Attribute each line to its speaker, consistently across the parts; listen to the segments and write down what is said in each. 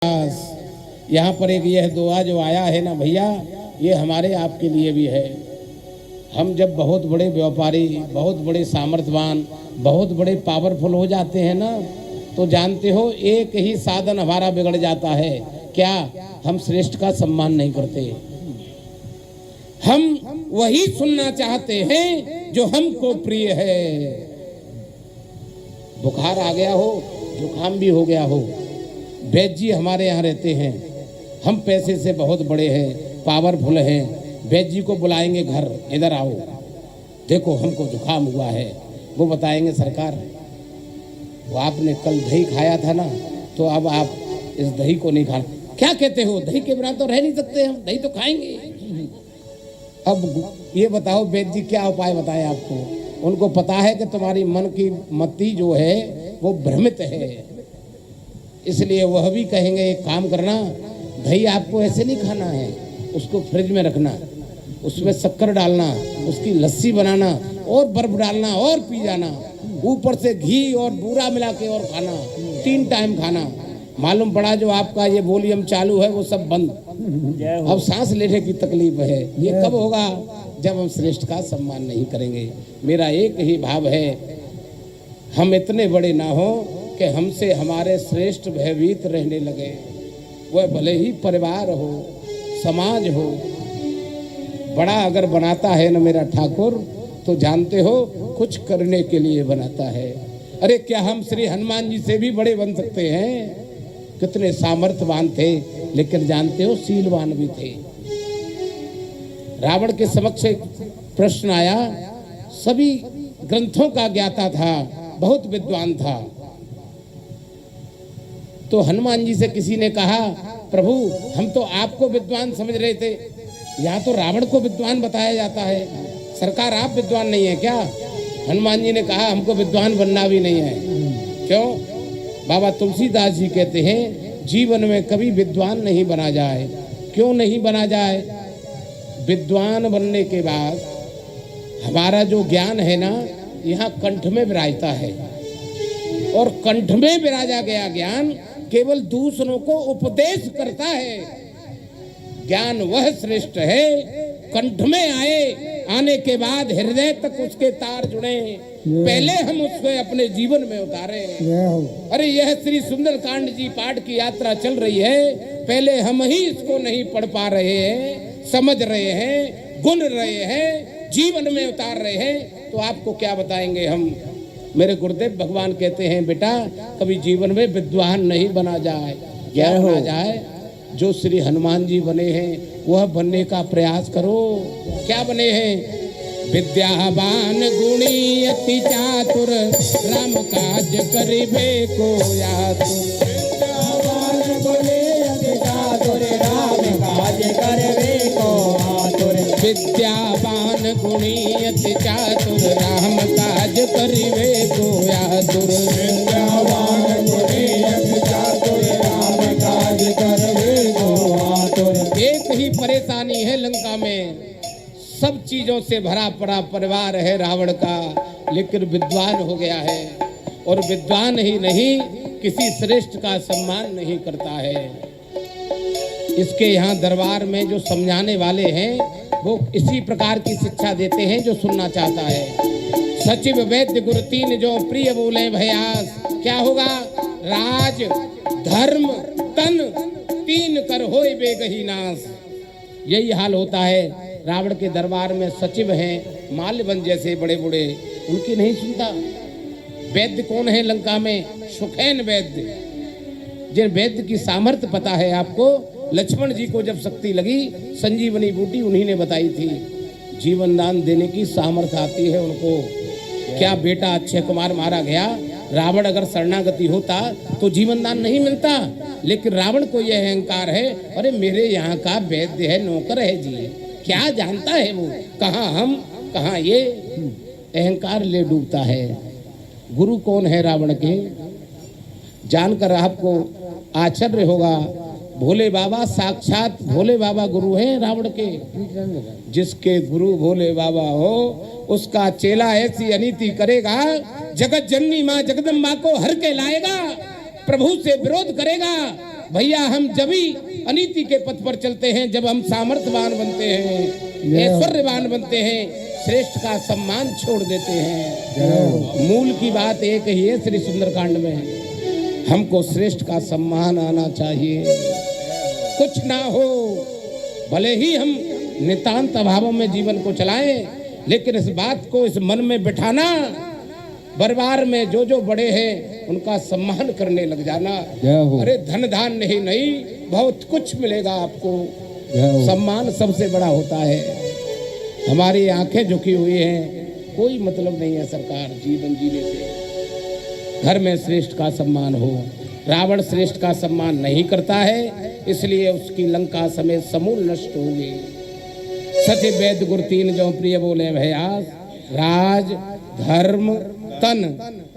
Speaker 1: यहाँ पर एक यह दुआ जो आया है ना भैया, ये हमारे आपके लिए भी है। हम जब बहुत बड़े व्यापारी, बहुत बड़े सामर्थ्यवान, बहुत बड़े पावरफुल हो जाते हैं ना, तो जानते हो एक ही साधन हमारा बिगड़ जाता है। क्या? हम श्रेष्ठ का सम्मान नहीं करते। हम वही सुनना चाहते हैं जो हमको प्रिय है। बुखार आ गया हो, जुकाम भी हो गया हो, वैद्य जी हमारे यहाँ रहते हैं। हम पैसे से बहुत बड़े हैं, पावरफुल हैं। वैद्य जी को बुलाएंगे घर, इधर आओ, देखो हमको जुकाम हुआ है। वो बताएंगे सरकार वो आपने कल दही खाया था ना, तो अब आप इस दही को नहीं खाना। क्या कहते हो? दही के बिना तो रह नहीं सकते हम, दही तो खाएंगे। अब ये बताओ वैद्य जी क्या उपाय बताए आपको? उनको पता है कि तुम्हारी मन की मति जो है वो भ्रमित है, इसलिए वह भी कहेंगे एक काम करना, दही आपको ऐसे नहीं खाना है, उसको फ्रिज में रखना, उसमें शक्कर डालना, उसकी लस्सी बनाना और बर्फ डालना और पी जाना, ऊपर से घी और बूरा मिला के और खाना, 3 टाइम खाना। मालूम पड़ा जो आपका ये वॉल्यूम चालू है वो सब बंद, अब सांस लेने की तकलीफ है। ये कब होगा? जब हम श्रेष्ठ का सम्मान नहीं करेंगे। मेरा एक ही भाव है, हम इतने बड़े ना हो कि हमसे हमारे श्रेष्ठ भयभीत रहने लगे। वह भले ही परिवार हो, समाज हो, बड़ा अगर बनाता है ना मेरा ठाकुर, तो जानते हो कुछ करने के लिए बनाता है। अरे क्या हम श्री हनुमान जी से भी बड़े बन सकते हैं? कितने सामर्थ्यवान थे, लेकिन जानते हो शीलवान भी थे। रावण के समक्ष एक प्रश्न आया, सभी ग्रंथों का ज्ञाता था, बहुत विद्वान था। तो हनुमान जी से किसी ने कहा, प्रभु हम तो आपको विद्वान समझ रहे थे, यहाँ तो रावण को विद्वान बताया जाता है, सरकार आप विद्वान नहीं है क्या? हनुमान जी ने कहा हमको विद्वान बनना भी नहीं है। क्यों? बाबा तुलसीदास जी कहते हैं जीवन में कभी विद्वान नहीं बना जाए। क्यों नहीं बना जाए? विद्वान बनने के बाद हमारा जो ज्ञान है ना, यहाँ कंठ में विराजता है, और कंठ में विराजा गया ज्ञान केवल दूसरों को उपदेश करता है। ज्ञान वह श्रेष्ठ है कंठ में आने के बाद हृदय तक उसके तार जुड़े, पहले हम उसको अपने जीवन में उतारे। अरे यह श्री सुंदर कांड जी पाठ की यात्रा चल रही है, पहले हम ही इसको नहीं पढ़ पा रहे हैं, समझ रहे हैं, गुण रहे हैं, जीवन में उतार रहे हैं, तो आपको क्या बताएंगे हम? मेरे गुरुदेव भगवान कहते हैं बेटा कभी जीवन में विद्वान नहीं बना जाए। क्या बना जाए? जो श्री हनुमान जी बने हैं वह बनने का प्रयास करो। क्या बने हैं? विद्यावान गुणी अति चातुर, राम काज करिबे को यातुर। विद्यावान गुणी अति चातुर, राम काज करिबे को यातुर। विद्यावान गुणी अति चातुर, राम काज करिबे को यातुर। विद्यावान गुणी अति चातुर, राम काज करिबे को यातुर। एक ही परेशानी है लंका में, सब चीजों से भरा पड़ा परिवार है रावण का, लेकिन विद्वान हो गया है, और विद्वान ही नहीं किसी श्रेष्ठ का सम्मान नहीं करता है। इसके यहाँ दरबार में जो समझाने वाले हैं वो इसी प्रकार की शिक्षा देते हैं जो सुनना चाहता है। सचिव वैद्य गुरु तीन जो प्रिय बोले भयास, क्या होगा? राज धर्म तन तीन कर होए बेगही नाश। यही हाल होता है। रावण के दरबार में सचिव हैं माल्यवन जैसे बड़े बड़े, उनकी नहीं सुनता। वैद्य कौन है लंका में? सुखैन वैद्य, जिन वैद्य की सामर्थ्य पता है आपको। लक्ष्मण जी को जब शक्ति लगी, संजीवनी बूटी उन्हीं ने बताई थी। जीवन दान देने की सामर्थ्य आती है उनको। क्या बेटा अक्षय कुमार मारा गया, रावण अगर शरणागति होता तो जीवन दान नहीं मिलता, लेकिन रावण को यह अहंकार है, अरे मेरे यहाँ का वैद्य है, नौकर है जी। क्या जानता है वो? कहाँ हम, कहाँ ये, अहंकार ले डूबता है। गुरु कौन है रावण के? जानकर आपको आश्चर्य होगा, भोले बाबा, साक्षात भोले बाबा गुरु हैं रावण के। जिसके गुरु भोले बाबा हो उसका चेला ऐसी अनीति करेगा, जगत जननी माँ जगदम्बा को हर के लाएगा, प्रभु से विरोध करेगा, भैया हम जब ही अनीति के पथ पर चलते हैं, जब हम सामर्थ्यवान बनते हैं, ऐश्वर्यवान बनते हैं, श्रेष्ठ का सम्मान छोड़ देते हैं। मूल की बात एक ही है श्री सुंदरकांड में, हमको श्रेष्ठ का सम्मान आना चाहिए। कुछ ना हो, भले ही हम नितांत अभावों में जीवन को चलाएं, लेकिन इस बात को इस मन में बिठाना, परिवार में जो जो बड़े हैं उनका सम्मान करने लग जाना। अरे धन धान नहीं, बहुत कुछ मिलेगा आपको। सम्मान सबसे बड़ा होता है। हमारी आंखें झुकी हुई हैं, कोई मतलब नहीं है सरकार जीवन जीने से। घर में श्रेष्ठ का सम्मान हो। रावण श्रेष्ठ का सम्मान नहीं करता है, इसलिए उसकी लंका समेत समूल नष्ट हो गई। सत्य वेद गुर तीन जो प्रिय बोले भयास, राज धर्म तन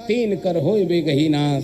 Speaker 1: तीन कर होय बेगही नाश।